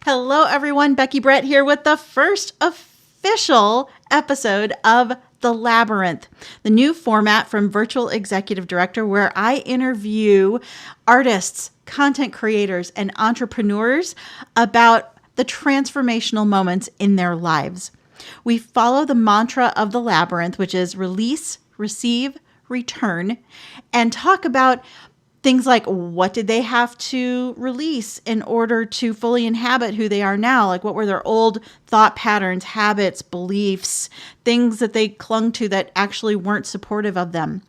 Hello, everyone. Becky Brett here with the first official episode of The Labyrinth, the new format from Virtual Executive Director, where I interview artists, content creators, and entrepreneurs about the transformational moments in their lives. We follow the mantra of The Labyrinth, which is release, receive, return, and talk about things like what did they have to release in order to fully inhabit who they are now? Like what were their old thought patterns, habits, beliefs, things that they clung to that actually weren't supportive of them.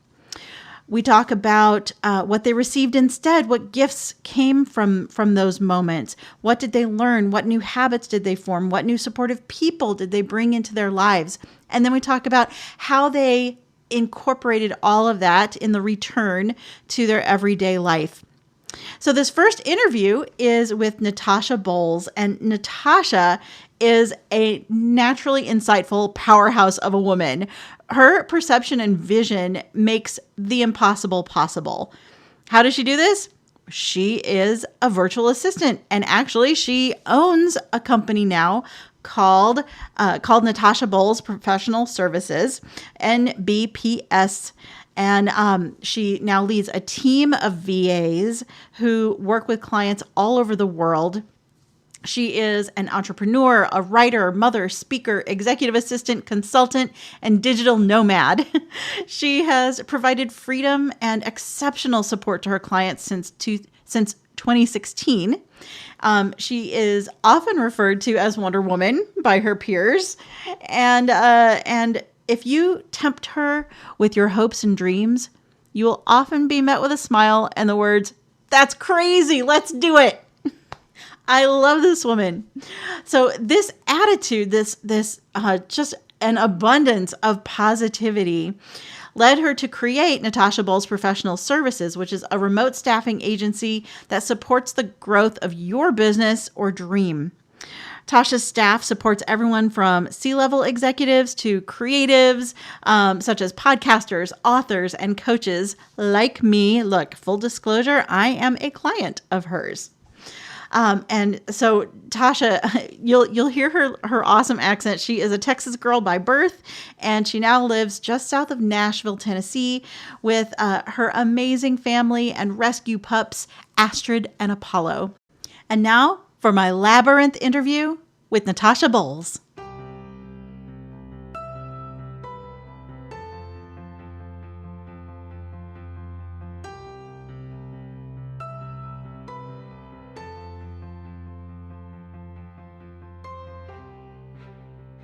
We talk about what they received instead, what gifts came from those moments. What did they learn? What new habits did they form? What new supportive people did they bring into their lives? And then we talk about how they incorporated all of that in the return to their everyday life. So this first interview is with Natasha Bowles, and Natasha is a naturally insightful powerhouse of a woman. Her perception and vision makes the impossible possible. How does she do this? She is a virtual assistant, and actually she owns a company now called Natasha Bowles Professional Services, NBPS. And she now leads a team of VAs who work with clients all over the world. She is an entrepreneur, a writer, mother, speaker, executive assistant, consultant, and digital nomad. She has provided freedom and exceptional support to her clients since 2016. She is often referred to as Wonder Woman by her peers. And if you tempt her with your hopes and dreams, you will often be met with a smile and the words, "That's crazy, let's do it." I love this woman. So this attitude, this just an abundance of positivity led her to create Natasha Bowles Professional Services, which is a remote staffing agency that supports the growth of your business or dream. Tasha's staff supports everyone from C-level executives to creatives, such as podcasters, authors, and coaches like me. Look, full disclosure, I am a client of hers. And so Tasha, you'll hear her awesome accent. She is a Texas girl by birth, and she now lives just south of Nashville, Tennessee, with her amazing family and rescue pups, Astrid and Apollo. And now for my Labyrinth interview with Natasha Bowles.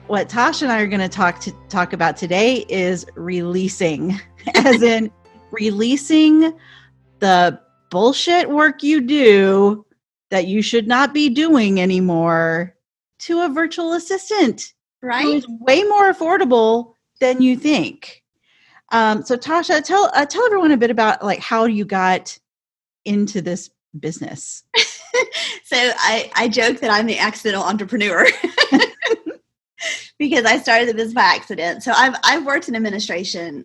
What Tasha and I are going to talk about today is releasing, as in releasing the bullshit work you do that you should not be doing anymore to a virtual assistant, right? Who is way more affordable than you think. So Tasha, tell everyone a bit about like how you got into this business. So I joke that I'm the accidental entrepreneur. Because I started the business by accident. So I've worked in administration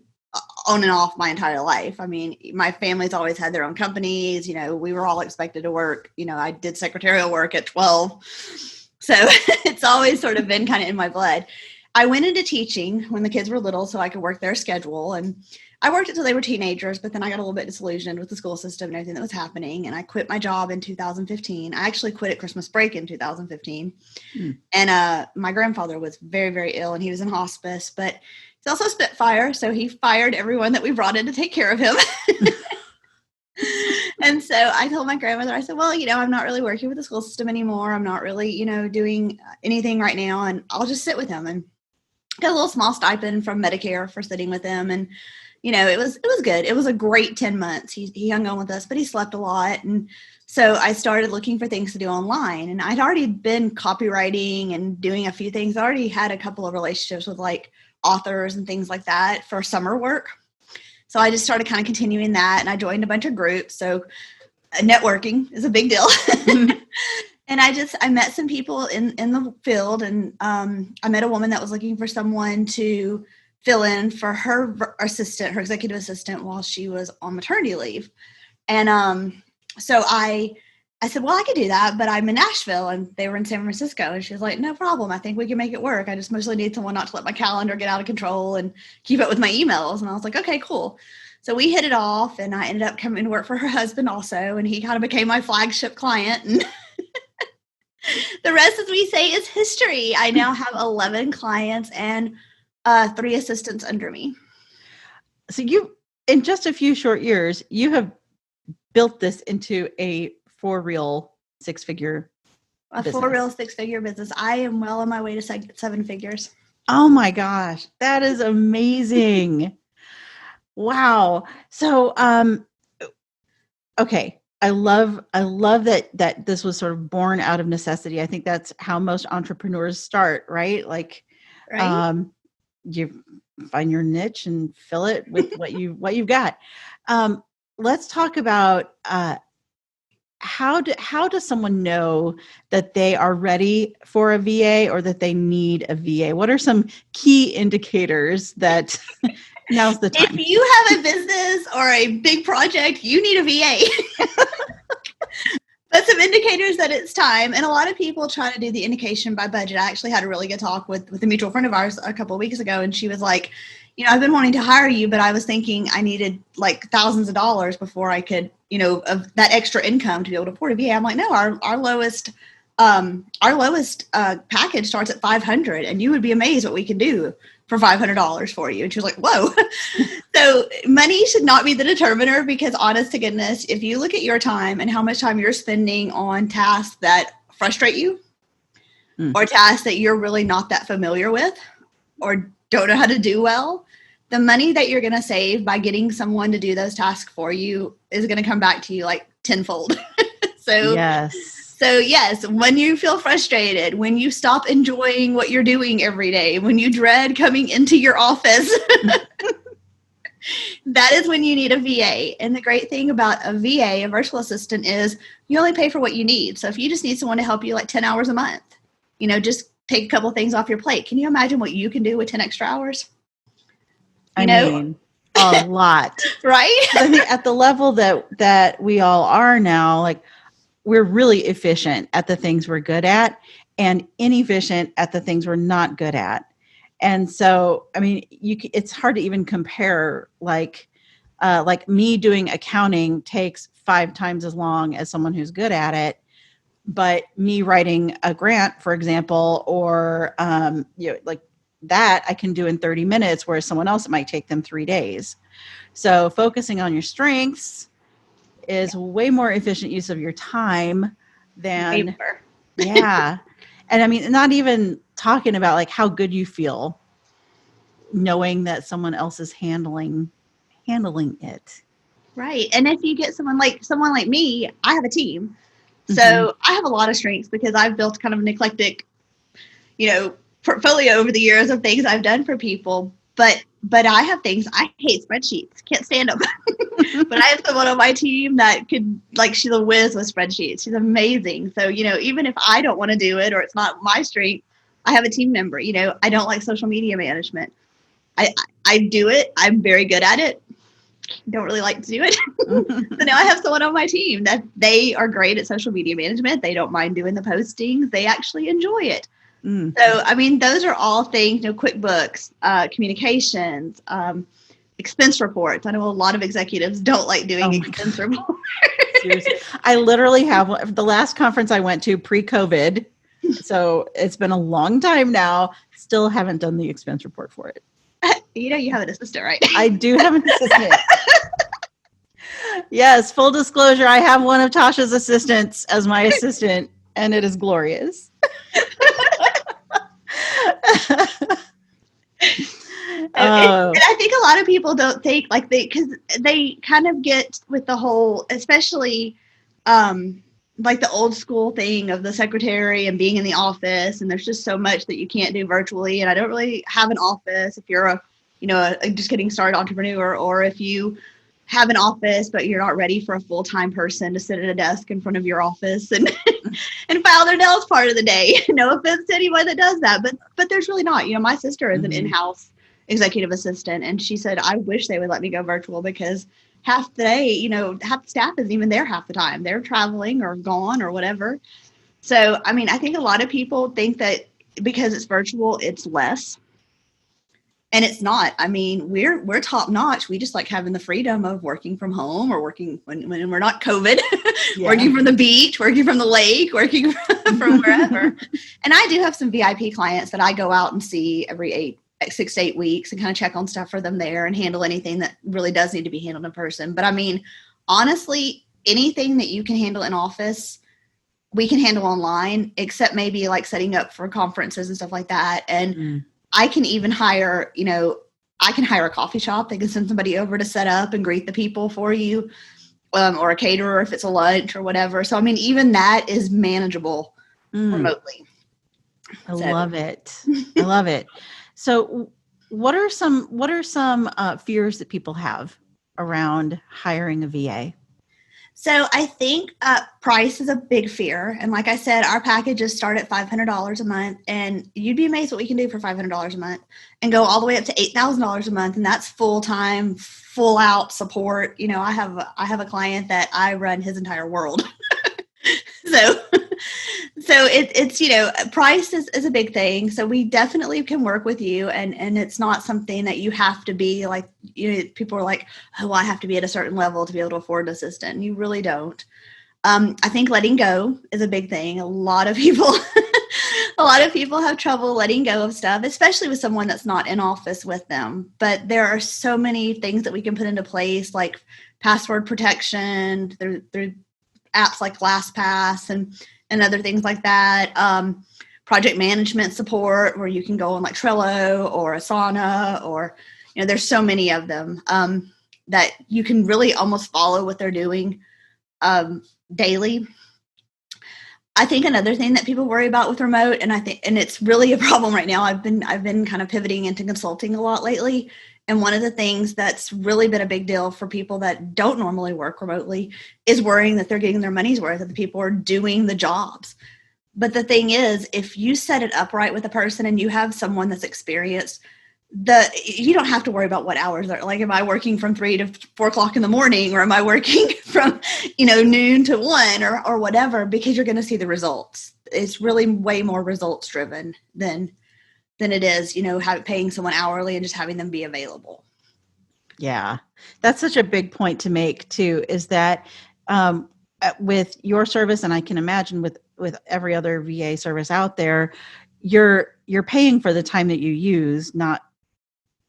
on and off my entire life. I mean, my family's always had their own companies. You know, we were all expected to work. You know, I did secretarial work at 12. So it's always sort of been kind of in my blood. I went into teaching when the kids were little so I could work their schedule. And I worked until they were teenagers, but then I got a little bit disillusioned with the school system and everything that was happening. And I quit my job in 2015. I actually quit at Christmas break in 2015. And my grandfather was very, very ill and he was in hospice, but he's also a Spitfire. So he fired everyone that we brought in to take care of him. And so I told my grandmother, I said, well, you know, I'm not really working with the school system anymore. I'm not really, you know, doing anything right now. And I'll just sit with him, and got a little small stipend from Medicare for sitting with him. And, you know, it was good. It was a great 10 months. He hung on with us, but he slept a lot. And so I started looking for things to do online, and I'd already been copywriting and doing a few things. I already had a couple of relationships with like authors and things like that for summer work. So I just started kind of continuing that, and I joined a bunch of groups. So networking is a big deal. And I met some people in the field, and I met a woman that was looking for someone to fill in for her assistant, her executive assistant, while she was on maternity leave. And so I I said, well, I could do that, but I'm in Nashville and they were in San Francisco. And she was like, no problem. I think we can make it work. I just mostly need someone not to let my calendar get out of control and keep up with my emails. And I was like, okay, cool. So we hit it off, and I ended up coming to work for her husband also. And he kind of became my flagship client. And the rest, as we say, is history. I now have 11 clients and 3 assistants under me. So you, in just a few short years, you have built this into a for-real six-figure business. For-real six-figure business. I am well on my way to 7 figures. Oh my gosh, that is amazing. Wow. So, okay. I love that this was sort of born out of necessity. I think that's how most entrepreneurs start, right? Like, right? You find your niche and fill it with what you've got. Let's talk about how does someone know that they are ready for a VA or that they need a VA? What are some key indicators that now's the time? If you have a business or a big project, you need a VA. But some indicators that it's time, and a lot of people try to do the indication by budget. I actually had a really good talk with a mutual friend of ours a couple of weeks ago, and she was like, I've been wanting to hire you, but I was thinking I needed like thousands of dollars before I could, of that extra income to be able to afford a VA. I'm like, no, our lowest package starts at $500, and you would be amazed what we can do for $500 for you. And she was like, whoa. So money should not be the determiner, because honest to goodness, if you look at your time and how much time you're spending on tasks that frustrate you or tasks that you're really not that familiar with or don't know how to do well, the money that you're going to save by getting someone to do those tasks for you is going to come back to you like tenfold. So yes, when you feel frustrated, when you stop enjoying what you're doing every day, when you dread coming into your office, that is when you need a VA. And the great thing about a VA, a virtual assistant, is you only pay for what you need. So if you just need someone to help you like 10 hours a month, just take a couple of things off your plate. Can you imagine what you can do with 10 extra hours? I mean, a lot. Right? I think at the level that we all are now, like, we're really efficient at the things we're good at and inefficient at the things we're not good at. And so, I mean, it's hard to even compare, like me doing accounting takes 5 times as long as someone who's good at it. But me writing a grant, for example, or, like that I can do in 30 minutes, whereas someone else, it might take them 3 days. So focusing on your strengths is way more efficient use of your time than, yeah. And I mean, not even talking about like how good you feel knowing that someone else is handling it. Right. And if you get someone like me, I have a team. So I have a lot of strengths because I've built kind of an eclectic, portfolio over the years of things I've done for people. But I have things. I hate spreadsheets. Can't stand them. But I have someone on my team that could, she's a whiz with spreadsheets. She's amazing. So, even if I don't want to do it or it's not my strength, I have a team member. I don't like social media management. I do it. I'm very good at it. Don't really like to do it. So now I have someone on my team that they are great at social media management. They don't mind doing the postings. They actually enjoy it. So, I mean, those are all things, QuickBooks, communications, expense reports. I know a lot of executives don't like doing expense reports. Seriously. I literally have the last conference I went to pre-COVID. So it's been a long time now. Still haven't done the expense report for it. You have an assistant, right? I do have an assistant. Yes, full disclosure, I have one of Tasha's assistants as my assistant, and it is glorious. And I think a lot of people don't think because they kind of get with the whole, especially the old school thing of the secretary and being in the office, and there's just so much that you can't do virtually. And I don't really have an office if you're a just getting started entrepreneur, or if you have an office but you're not ready for a full-time person to sit at a desk in front of your office and and file their nails part of the day. No offense to anyone that does that, but there's really not. My sister is an in-house executive assistant, and she said, I wish they would let me go virtual because half the day, half the staff isn't even there half the time. They're traveling or gone or whatever. So, I mean, I think a lot of people think that because it's virtual, it's less. And it's not. I mean, we're top notch. We just like having the freedom of working from home or working when we're not COVID, working from the beach, working from the lake, working from wherever. And I do have some VIP clients that I go out and see every 6 to 8 weeks and kind of check on stuff for them there and handle anything that really does need to be handled in person. But I mean, honestly, anything that you can handle in office, we can handle online, except maybe like setting up for conferences and stuff like that. And I can even hire, I can hire a coffee shop. They can send somebody over to set up and greet the people for you, or a caterer if it's a lunch or whatever. So, I mean, even that is manageable remotely. I love it. I love it. So what are some fears that people have around hiring a VA? So I think price is a big fear. And like I said, our packages start at $500 a month, and you'd be amazed what we can do for $500 a month and go all the way up to $8,000 a month. And that's full-time, full out support. I have a client that I run his entire world. So it's, price is a big thing. So we definitely can work with you, and it's not something that you have to be like, people are like, oh, well, I have to be at a certain level to be able to afford an assistant. You really don't. I think letting go is a big thing. A lot of people have trouble letting go of stuff, especially with someone that's not in office with them. But there are so many things that we can put into place, like password protection. There apps like LastPass and other things like that. Project management support, where you can go on like Trello or Asana, or, there's so many of them that you can really almost follow what they're doing daily. I think another thing that people worry about with remote, and it's really a problem right now. I've been kind of pivoting into consulting a lot lately. And one of the things that's really been a big deal for people that don't normally work remotely is worrying that they're getting their money's worth, that the people are doing the jobs. But the thing is, if you set it up right with a person and you have someone that's experienced, you don't have to worry about what hours they're like. Am I working from 3 to 4 o'clock in the morning, or am I working from, noon to 1 or whatever, because you're going to see the results. It's really way more results driven than it is, paying someone hourly and just having them be available. Yeah, that's such a big point to make too, is that with your service, and I can imagine with every other VA service out there, you're paying for the time that you use, not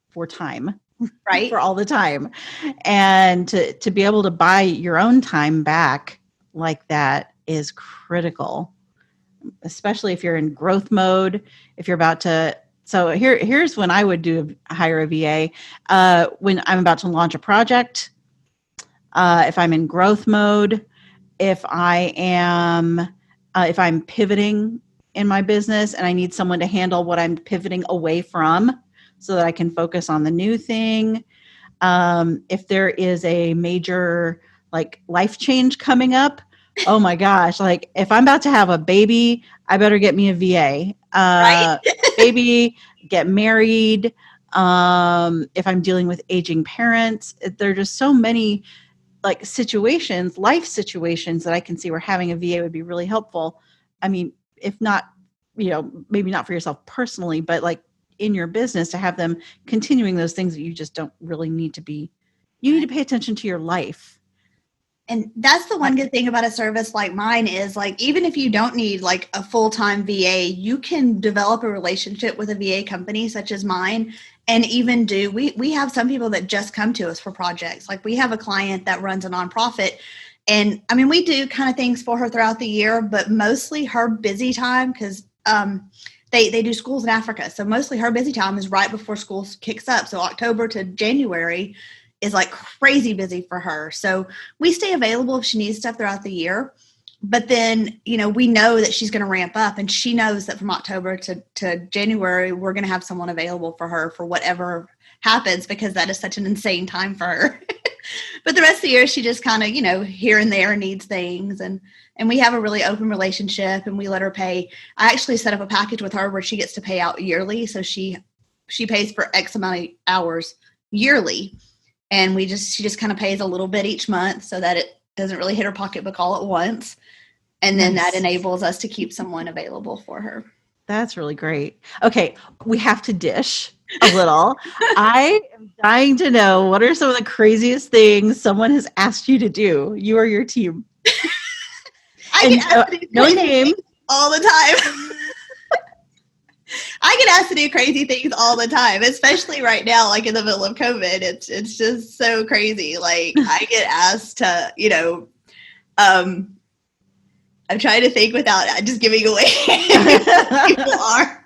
for time, right? For all the time. And to be able to buy your own time back like that is critical, especially if you're in growth mode, if you're about to. So here's when I would hire a VA, when I'm about to launch a project, if I'm in growth mode, if I'm pivoting in my business and I need someone to handle what I'm pivoting away from so that I can focus on the new thing. If there is a major like life change coming up, oh my gosh, like if I'm about to have a baby, I better get me a VA. Right? Baby, get married. If I'm dealing with aging parents, there are just so many like life situations that I can see where having a VA would be really helpful. I mean, if not, maybe not for yourself personally, but like in your business, to have them continuing those things that you just don't really need to be. You need to pay attention to your life. And that's the one good thing about a service like mine is, like, even if you don't need like a full-time VA, you can develop a relationship with a VA company such as mine. And even we have some people that just come to us for projects. Like, we have a client that runs a nonprofit, and I mean, we do kind of things for her throughout the year, but mostly her busy time, because they do schools in Africa. So mostly her busy time is right before school kicks up. So October to January is like crazy busy for her. So we stay available if she needs stuff throughout the year. But then, we know that she's going to ramp up, and she knows that from October to January, we're going to have someone available for her for whatever happens, because that is such an insane time for her. But the rest of the year, she just kind of, here and there needs things. And we have a really open relationship, and we let her pay. I actually set up a package with her where she gets to pay out yearly. So she pays for X amount of hours yearly. And she just kind of pays a little bit each month so that it doesn't really hit her pocketbook all at once. And then that enables us to keep someone available for her. That's really great. Okay, we have to dish a little. I am dying to know, what are some of the craziest things someone has asked you to do, you or your team? I get asked to do no name all the time. I get asked to do crazy things all the time, especially right now, like in the middle of COVID. It's just so crazy. Like I get asked to, I'm trying to think without just giving away who people are.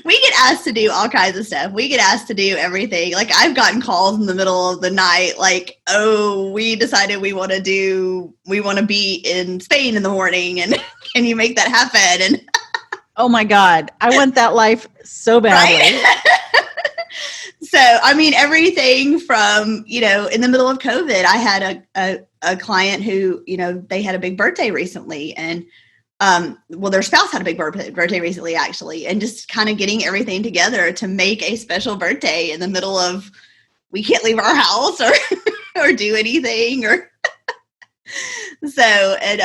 We get asked to do all kinds of stuff. We get asked to do everything. Like I've gotten calls in the middle of the night, like, oh, we decided we want to be in Spain in the morning, and can you make that happen? And oh my God, I want that life so badly. Right? So, I mean, everything from, in the middle of COVID, I had a client who, they had a big birthday recently, and their spouse had a big birthday recently, actually, and just kind of getting everything together to make a special birthday in the middle of, we can't leave our house or do anything, or so, and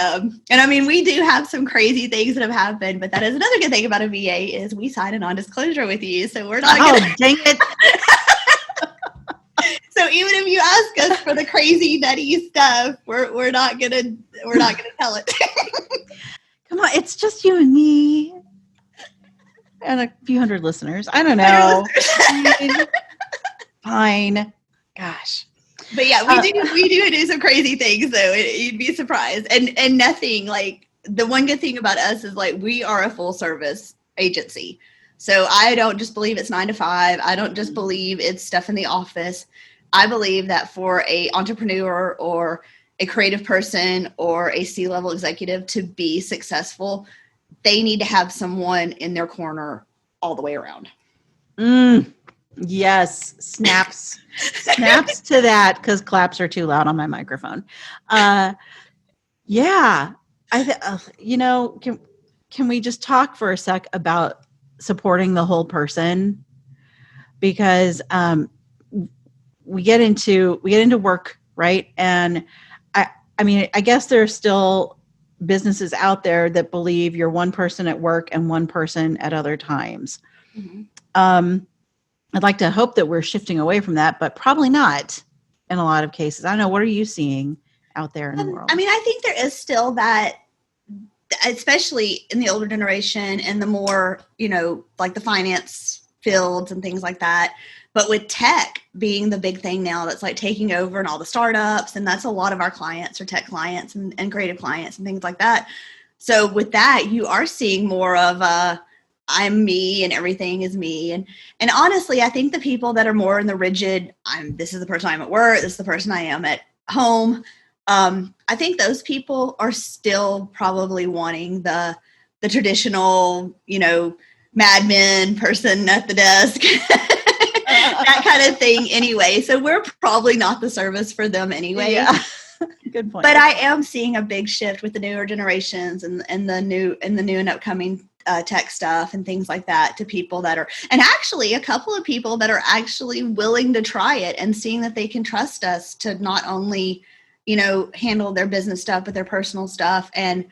I mean, we do have some crazy things that have happened, but that is another good thing about a VA is we sign a non-disclosure with you, so we're not gonna dang it. So even if you ask us for the crazy nutty stuff, we're not gonna tell it. Come on, it's just you and me and a few hundred listeners. I don't know. Fine. Gosh. But yeah, we do some crazy things though. You'd be surprised. And nothing, like, the one good thing about us is, like, we are a full service agency. So I don't just believe it's 9 to 5. I don't just believe it's stuff in the office. I believe that for a entrepreneur or a creative person or a C-level executive to be successful, they need to have someone in their corner all the way around. Yes. Snaps to that, because claps are too loud on my microphone. Yeah. Can we just talk for a sec about supporting the whole person? Because we get into work, right? And I mean, I guess there are still businesses out there that believe you're one person at work and one person at other times. Mm-hmm. I'd like to hope that we're shifting away from that, but probably not in a lot of cases. I don't know. What are you seeing out there in the world? I mean, I think there is still that, especially in the older generation and the more, like the finance fields and things like that. But with tech being the big thing now, that's like taking over, and all the startups, and that's a lot of our clients are tech clients and creative clients and things like that. So with that, you are seeing more of I'm me and everything is me. And honestly, I think the people that are more in the rigid, this is the person I am at work, this is the person I am at home. I think those people are still probably wanting the traditional, Mad Men person at the desk, that kind of thing anyway. So we're probably not the service for them anyway. Yeah. Good point. But I am seeing a big shift with the newer generations and the new and upcoming tech stuff and things like that, to people that are, and actually a couple of people that are actually willing to try it and seeing that they can trust us to not only, handle their business stuff, but their personal stuff. And,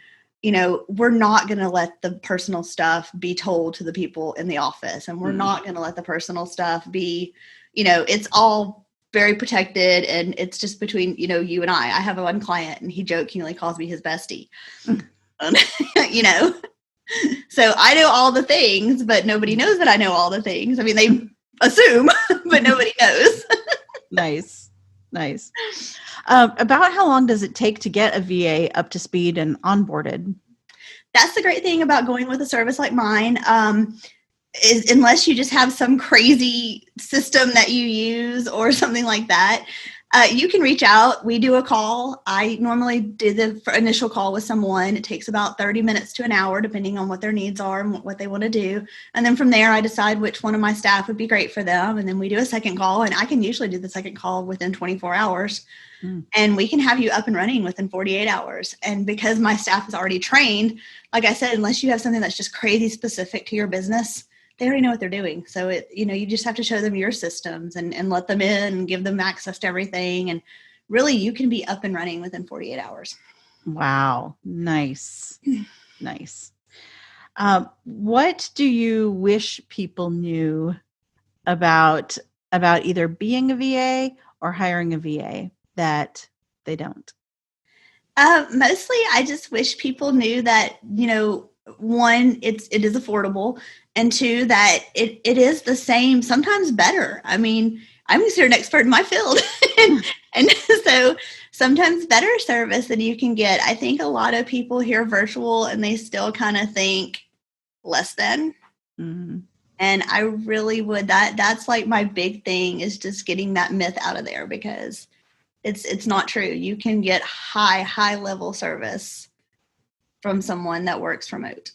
we're not going to let the personal stuff be told to the people in the office. And we're not going to let the personal stuff be, it's all very protected, and it's just between, you and I have one client, and he jokingly calls me his bestie, so I know all the things, but nobody knows that I know all the things. I mean, they assume, but nobody knows. Nice. About how long does it take to get a VA up to speed and onboarded? That's the great thing about going with a service like mine. Is unless you just have some crazy system that you use or something like that, you can reach out. We do a call. I normally do the initial call with someone. It takes about 30 minutes to an hour, depending on what their needs are and what they want to do. And then from there, I decide which one of my staff would be great for them. And then we do a second call, and I can usually do the second call within 24 hours. And we can have you up and running within 48 hours. And because my staff is already trained, like I said, unless you have something that's just crazy specific to your business, they already know what they're doing. So you just have to show them your systems and let them in and give them access to everything. And really you can be up and running within 48 hours. Wow. Nice. Nice. What do you wish people knew about either being a VA or hiring a VA that they don't? Mostly I just wish people knew that, one, it is affordable, and two, that it is the same, sometimes better. I mean, I'm considered an expert in my field. and so sometimes better service than you can get. I think a lot of people hear virtual and they still kind of think less than. Mm-hmm. And I really would, that's like my big thing, is just getting that myth out of there, because it's not true. You can get high level service from someone that works remote.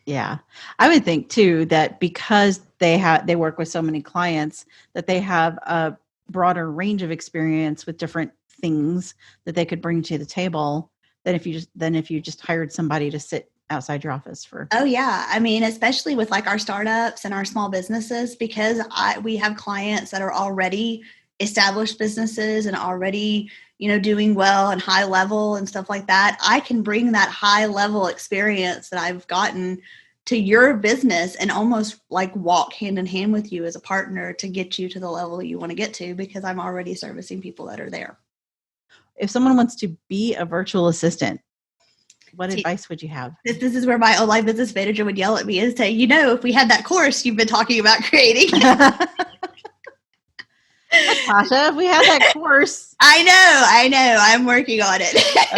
Yeah. I would think too that because they work with so many clients, that they have a broader range of experience with different things that they could bring to the table than if you just hired somebody to sit outside your office for. Oh yeah. I mean, especially with like our startups and our small businesses, because we have clients that are already established businesses and already, doing well and high level and stuff like that. I can bring that high level experience that I've gotten to your business and almost like walk hand in hand with you as a partner to get you to the level you want to get to, because I'm already servicing people that are there. If someone wants to be a virtual assistant, what advice would you have? This is where my online business manager would yell at me and say, if we had that course you've been talking about creating. Natasha, if we had that course. I know. I'm working on it.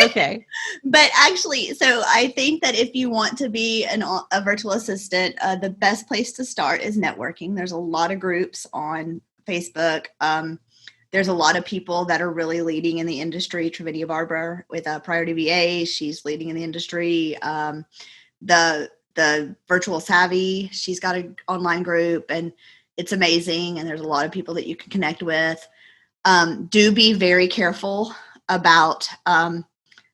Okay. But actually, so I think that if you want to be a virtual assistant, the best place to start is networking. There's a lot of groups on Facebook. There's a lot of people that are really leading in the industry. Travinia Barber with Priority VA, she's leading in the industry. The Virtual Savvy, she's got an online group, and it's amazing. And there's a lot of people that you can connect with. Do be very careful about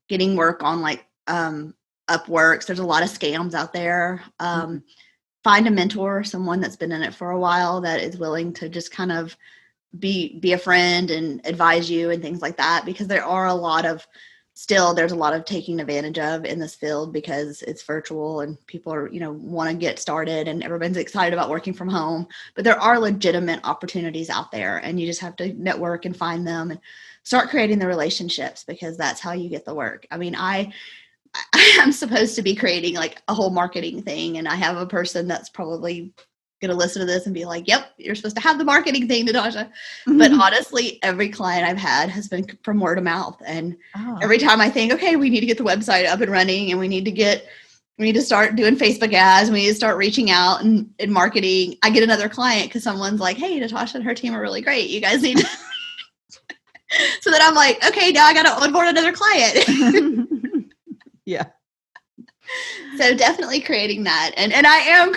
getting work on like Upworks. There's a lot of scams out there. Find a mentor, someone that's been in it for a while that is willing to just kind of be a friend and advise you and things like that, because there's a lot of taking advantage of in this field, because it's virtual and people are, want to get started and everyone's excited about working from home, but there are legitimate opportunities out there, and you just have to network and find them and start creating the relationships, because that's how you get the work. I mean, I'm supposed to be creating like a whole marketing thing, and I have a person that's probably going to listen to this and be like, yep, you're supposed to have the marketing thing, Natasha. Mm-hmm. But honestly, every client I've had has been from word of mouth. And every time I think, okay, we need to get the website up and running, and we need to start doing Facebook ads, we need to start reaching out and marketing, I get another client, because someone's like, hey, Natasha and her team are really great. You guys need to. So then I'm like, okay, now I got to onboard another client. Yeah. So definitely creating that. And I am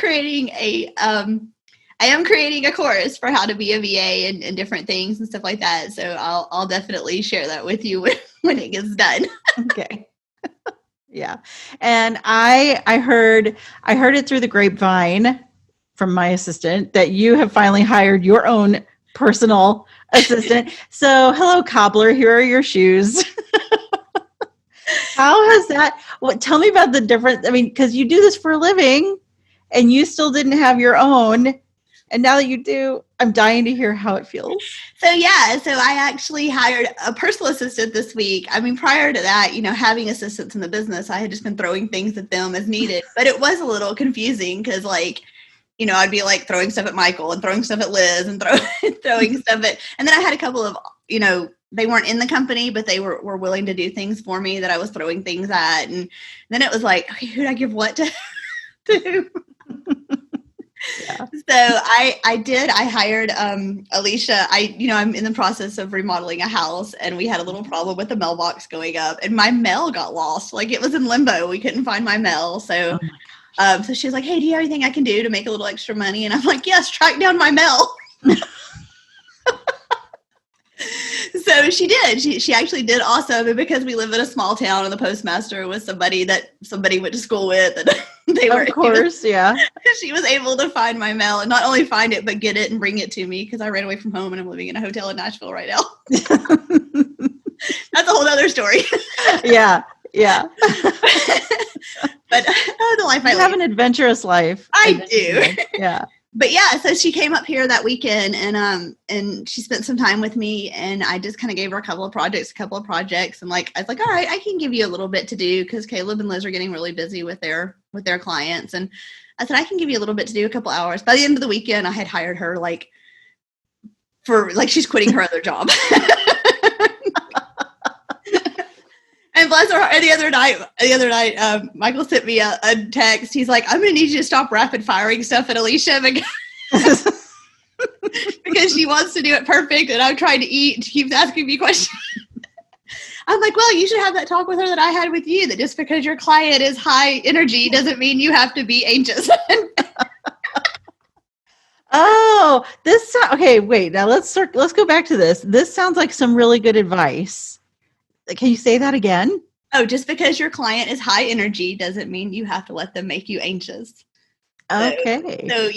creating a course for how to be a VA and different things and stuff like that. So I'll definitely share that with you when it gets done. Okay. Yeah. And I heard it through the grapevine from my assistant that you have finally hired your own personal assistant. So hello, cobbler, here are your shoes. How has that, tell me about the difference. I mean, because you do this for a living and you still didn't have your own. And now that you do, I'm dying to hear how it feels. So I actually hired a personal assistant this week. I mean, prior to that, having assistants in the business, I had just been throwing things at them as needed. But it was a little confusing because I'd be like throwing stuff at Michael and throwing stuff at Liz and throwing stuff at, and then I had a couple of, they weren't in the company, but they were willing to do things for me that I was throwing things at. And then it was like, okay, who do I give what to? Yeah. So I hired Alicia. I'm in the process of remodeling a house, and we had a little problem with the mailbox going up, and my mail got lost. Like, it was in limbo. We couldn't find my mail. So so she was like, hey, do you have anything I can do to make a little extra money? And I'm like, yes, track down my mail. So So she did. She actually did awesome. And because we live in a small town and the postmaster was somebody that somebody went to school with, and they were, of course, yeah. she was able to find my mail and not only find it, but get it and bring it to me because I ran away from home and I'm living in a hotel in Nashville right now. That's a whole other story. Yeah. But the life I have lead. an adventurous life. I do. Yeah. But yeah, so she came up here that weekend and she spent some time with me and I just kind of gave her a couple of projects. And like, I was like, all right, I can give you a little bit to do because Caleb and Liz are getting really busy with their clients. And I said, I can give you a little bit to do, a couple hours. By the end of the weekend, I had hired her she's quitting her other job. And bless her heart, the other night, Michael sent me a text. He's like, I'm going to need you to stop rapid firing stuff at Alicia because she wants to do it perfect. And I'm trying to eat. And she keeps asking me questions. I'm like, well, you should have that talk with her that I had with you, that just because your client is high energy doesn't mean you have to be anxious. Oh, okay. Wait, now let's go back to this. This sounds like some really good advice. Can you say that again? Oh, just because your client is high energy doesn't mean you have to let them make you anxious. Okay. So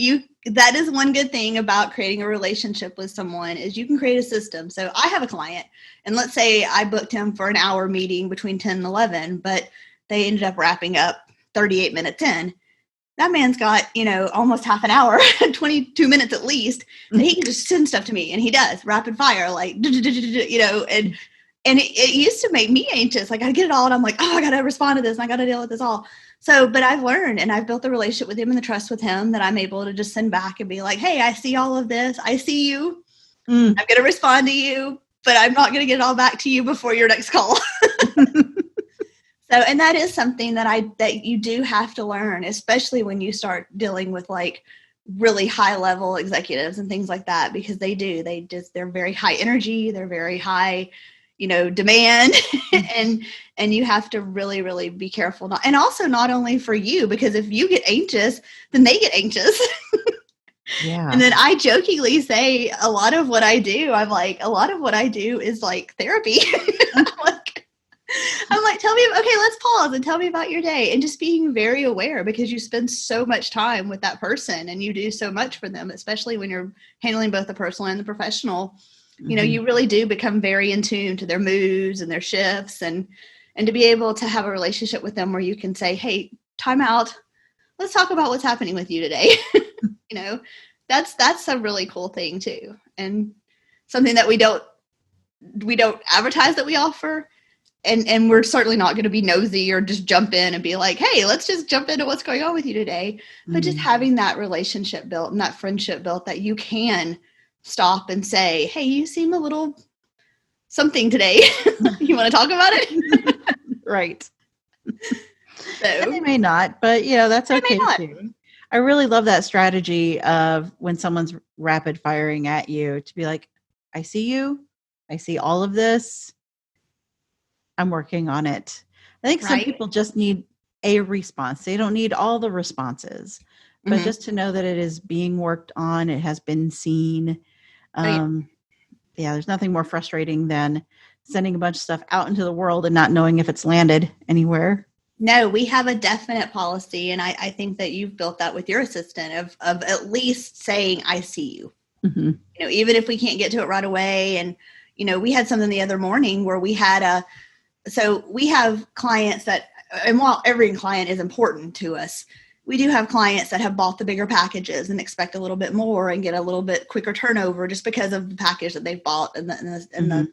that is one good thing about creating a relationship with someone is you can create a system. So I have a client and let's say I booked him for an hour meeting between 10 and 11, but they ended up wrapping up 38 minutes in. That man's got, almost half an hour, 22 minutes at least, and he can just send stuff to me and he does rapid fire, like, and it used to make me anxious. Like I get it all and I'm like, oh, I got to respond to this and I got to deal with this all. So, but I've learned and I've built a relationship with him and the trust with him that I'm able to just send back and be like, hey, I see all of this. I see you. I'm going to respond to you, but I'm not going to get it all back to you before your next call. So, and that is something that you do have to learn, especially when you start dealing with like really high level executives and things like that, because they're very high energy. They're very high, demand and you have to really, really be careful. And also not only for you, because if you get anxious, then they get anxious. Yeah. And then I jokingly say a lot of what I do is like therapy. I'm like, okay, let's pause and tell me about your day. And just being very aware because you spend so much time with that person and you do so much for them, especially when you're handling both the personal and the professional. You really do become very in tune to their moods and their shifts and to be able to have a relationship with them where you can say, hey, time out. Let's talk about what's happening with you today. That's a really cool thing too. And something that we don't advertise that we offer. And we're certainly not going to be nosy or just jump in and be like, hey, let's just jump into what's going on with you today. But just having that relationship built and that friendship built that you can stop and say, hey, you seem a little something today. You want to talk about it? Right. So and they may not, but that's okay too. I really love that strategy of when someone's rapid firing at you to be like, I see you. I see all of this. I'm working on it. I think some people just need a response. They don't need all the responses, but just to know that it is being worked on, it has been seen. There's nothing more frustrating than sending a bunch of stuff out into the world and not knowing if it's landed anywhere. No, we have a definite policy. And I think that you've built that with your assistant of at least saying, I see you, even if we can't get to it right away. And, we had something the other morning where we had so we have clients and while every client is important to us, we do have clients that have bought the bigger packages and expect a little bit more and get a little bit quicker turnover just because of the package that they've bought and the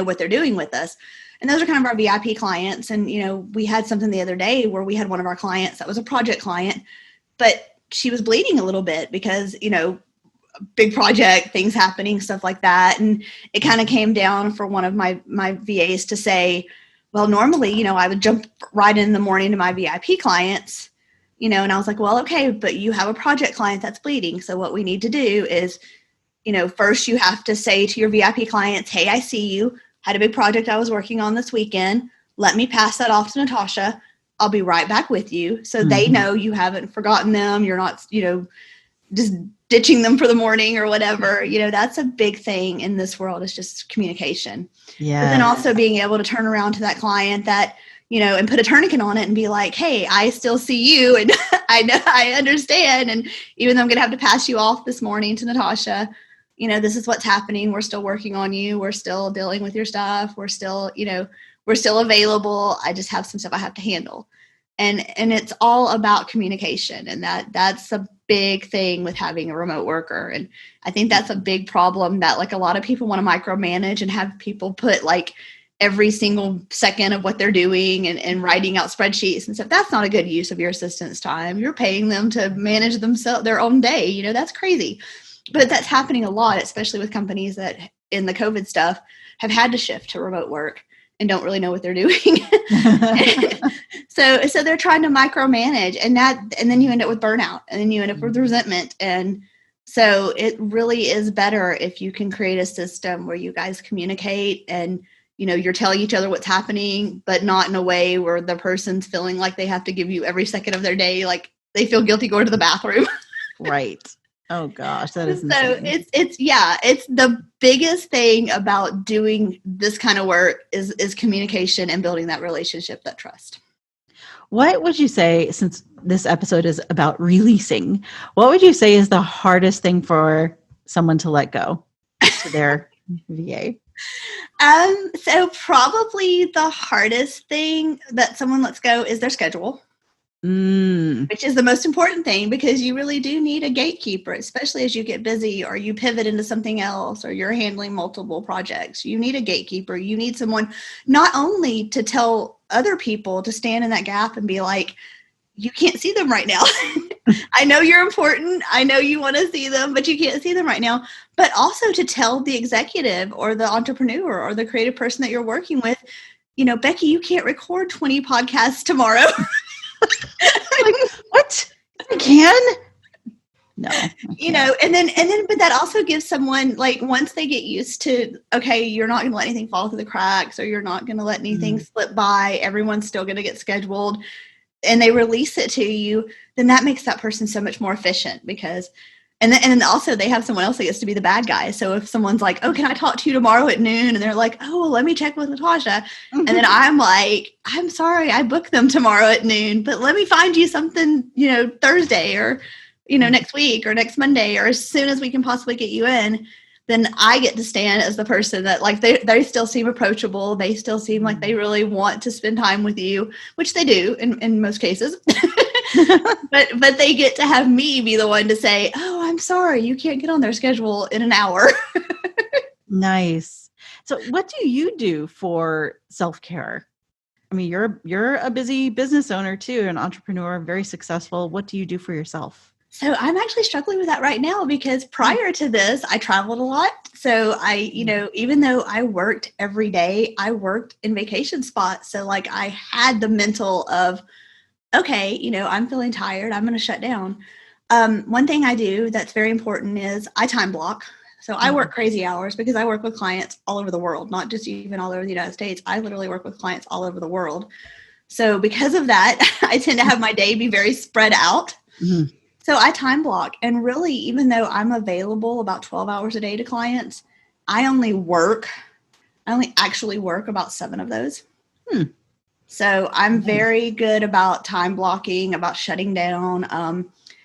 what they're doing with us. And those are kind of our VIP clients. And, we had something the other day where we had one of our clients that was a project client, but she was bleeding a little bit because, big project, things happening, stuff like that. And it kind of came down for one of my VAs to say, well, normally, I would jump right in the morning to my VIP clients, and I was like, well, okay, but you have a project client that's bleeding. So what we need to do is, first you have to say to your VIP clients, hey, I see you. Had a big project I was working on this weekend. Let me pass that off to Natasha. I'll be right back with you. So they know you haven't forgotten them. You're not, just ditching them for the morning or whatever. That's a big thing in this world, is just communication. Yeah. But then also being able to turn around to that client that, and put a tourniquet on it and be like, hey, I still see you. And I know, I understand. And even though I'm going to have to pass you off this morning to Natasha, this is what's happening. We're still working on you. We're still dealing with your stuff. We're still, we're still available. I just have some stuff I have to handle. And it's all about communication. And that's a big thing with having a remote worker. And I think that's a big problem, that like a lot of people want to micromanage and have people put like every single second of what they're doing and writing out spreadsheets and stuff. That's not a good use of your assistant's time. You're paying them to manage their own day. That's crazy. But that's happening a lot, especially with companies that in the COVID stuff have had to shift to remote work and don't really know what they're doing. So they're trying to micromanage, and then you end up with burnout, and then you end up with resentment. And so it really is better if you can create a system where you guys communicate and, you're telling each other what's happening, but not in a way where the person's feeling like they have to give you every second of their day. Like they feel guilty going to the bathroom. Right. Oh gosh, that is insane. So it's the biggest thing about doing this kind of work is communication and building that relationship, that trust. What would you say, since this episode is about releasing, what would you say is the hardest thing for someone to let go to their VA? So probably the hardest thing that someone lets go is their schedule. Which is the most important thing, because you really do need a gatekeeper, especially as you get busy or you pivot into something else or you're handling multiple projects. You need a gatekeeper. You need someone not only to tell other people to stand in that gap and be like, you can't see them right now. I know you're important. I know you want to see them, but you can't see them right now. But also to tell the executive or the entrepreneur or the creative person that you're working with, Becky, you can't record 20 podcasts tomorrow. Like, what? I can? No. And then, but that also gives someone, like, once they get used to, okay, you're not going to let anything fall through the cracks, or you're not going to let anything slip by. Everyone's still going to get scheduled, and they release it to you. Then that makes that person so much more efficient, because, and then also they have someone else that gets to be the bad guy. So if someone's like, oh, can I talk to you tomorrow at noon? And they're like, oh, well, let me check with Natasha. And then I'm like, I'm sorry, I booked them tomorrow at noon, but let me find you something, Thursday or, next week or next Monday, or as soon as we can possibly get you in. Then I get to stand as the person that, like, they still seem approachable. They still seem like they really want to spend time with you, which they do in most cases. but they get to have me be the one to say, oh, I'm sorry, you can't get on their schedule in an hour. Nice. So what do you do for self-care? I mean, you're a busy business owner too, an entrepreneur, very successful. What do you do for yourself? So I'm actually struggling with that right now, because prior to this, I traveled a lot. So I, even though I worked every day, I worked in vacation spots. So like I had the mental of, okay, I'm feeling tired, I'm going to shut down. One thing I do that's very important is I time block. So I work crazy hours because I work with clients all over the world, not just even all over the United States. I literally work with clients all over the world. So because of that, I tend to have my day be very spread out. Mm-hmm. So I time block. And really, even though I'm available about 12 hours a day to clients, I only actually work about 7 of those. So I'm very good about time blocking, about shutting down.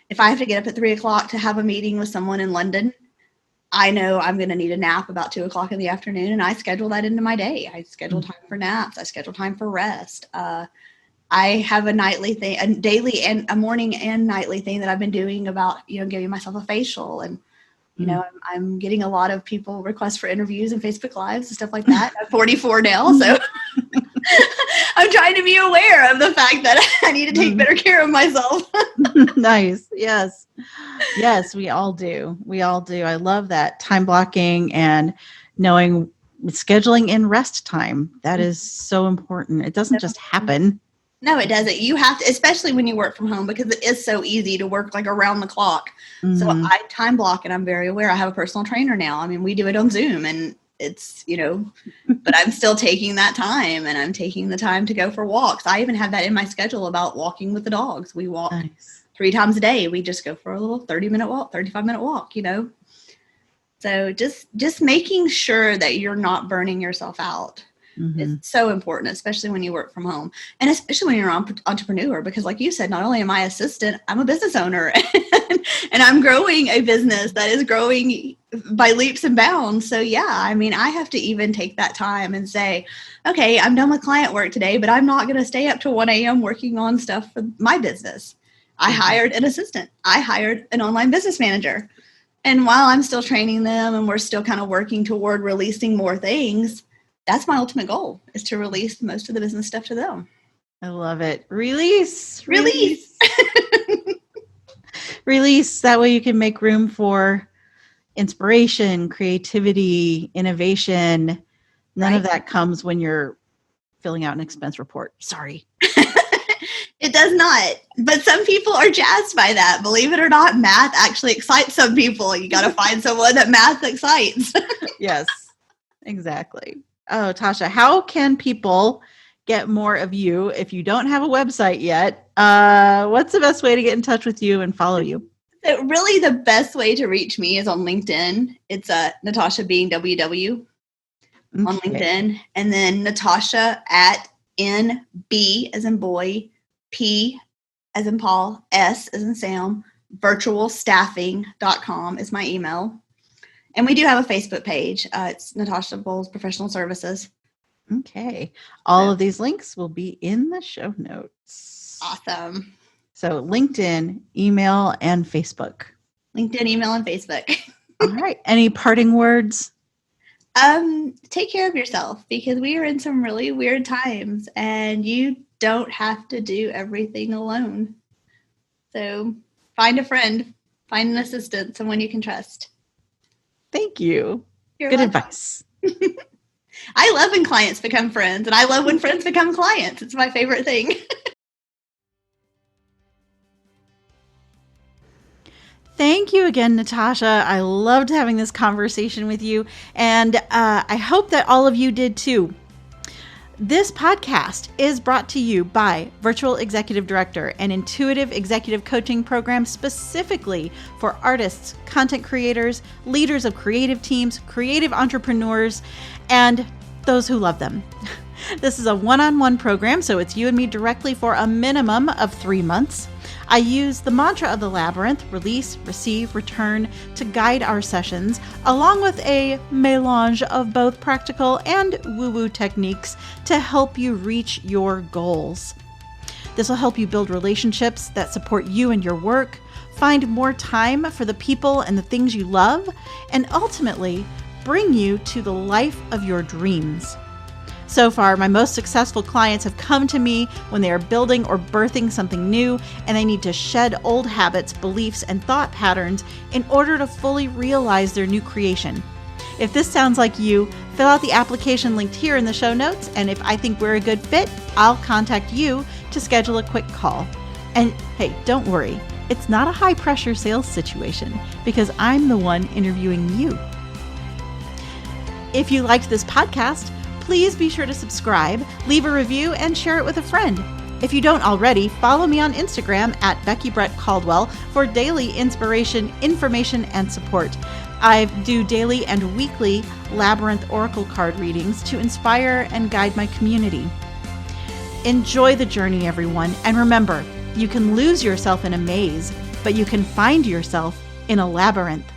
If I have to get up at 3:00 to have a meeting with someone in London, I know I'm going to need a nap about 2:00 in the afternoon, and I schedule that into my day. I schedule time for naps. I schedule time for rest. I have a nightly thing, a daily and a morning and nightly thing that I've been doing about, giving myself a facial. And, I'm getting a lot of people requests for interviews and Facebook Lives and stuff like that. I'm 44 now, so I'm trying to be aware of the fact that I need to take better care of myself. Nice. Yes. Yes, we all do. I love that time blocking and knowing scheduling in rest time. That is so important. It doesn't just happen. No, it doesn't. You have to, especially when you work from home, because it is so easy to work like around the clock. So I time block, and I'm very aware. I have a personal trainer now. I mean, we do it on Zoom, and it's, but I'm still taking that time, and I'm taking the time to go for walks. I even have that in my schedule about walking with the dogs. We walk 3 times a day, we just go for a little 30-minute walk, 35-minute walk, So just making sure that you're not burning yourself out is so important, especially when you work from home, and especially when you're an entrepreneur, because like you said, not only am I assistant, I'm a business owner and I'm growing a business that is growing by leaps and bounds. So yeah, I mean, I have to even take that time and say, okay, I'm done with client work today, but I'm not going to stay up to 1 a.m. working on stuff for my business. I hired an assistant. I hired an online business manager. And while I'm still training them and we're still kind of working toward releasing more things, that's my ultimate goal, is to release most of the business stuff to them. I love it. Release. Release. Release. That way you can make room for inspiration, creativity, innovation. None of that comes when you're filling out an expense report. Sorry. It does not. But some people are jazzed by that. Believe it or not, math actually excites some people. You got to find someone that math excites. Yes, exactly. Oh, Tasha, how can people get more of you if you don't have a website yet? What's the best way to get in touch with you and follow you? So really the best way to reach me is on LinkedIn. It's Natasha being WW on LinkedIn. And then Natasha at NB as in boy, P as in Paul, S as in Sam, virtualstaffing.com is my email. And we do have a Facebook page. It's Natasha Bowles Professional Services. Okay. All of these links will be in the show notes. Awesome. So LinkedIn, email, and Facebook. LinkedIn, email, and Facebook. All right. Any parting words? Take care of yourself, because we are in some really weird times and you don't have to do everything alone. So find a friend, find an assistant, someone you can trust. Thank you. You're Good welcome. advice. I love when clients become friends, and I love when friends become clients. It's my favorite thing. Thank you again, Natasha. I loved having this conversation with you, and I hope that all of you did too. This podcast is brought to you by Virtual Executive Director, an intuitive executive coaching program specifically for artists, content creators, leaders of creative teams, creative entrepreneurs, and those who love them. This is a one-on-one program, so it's you and me directly for a minimum of 3 months. I use the mantra of the labyrinth, release, receive, return, to guide our sessions, along with a mélange of both practical and woo-woo techniques to help you reach your goals. This will help you build relationships that support you and your work, find more time for the people and the things you love, and ultimately bring you to the life of your dreams. So far, my most successful clients have come to me when they are building or birthing something new and they need to shed old habits, beliefs, and thought patterns in order to fully realize their new creation. If this sounds like you, fill out the application linked here in the show notes, and if I think we're a good fit, I'll contact you to schedule a quick call. And hey, don't worry, it's not a high-pressure sales situation because I'm the one interviewing you. If you liked this podcast, please be sure to subscribe, leave a review, and share it with a friend. If you don't already, follow me on Instagram at Becky Brett Caldwell for daily inspiration, information, and support. I do daily and weekly Labyrinth Oracle card readings to inspire and guide my community. Enjoy the journey, everyone, and remember, you can lose yourself in a maze, but you can find yourself in a labyrinth.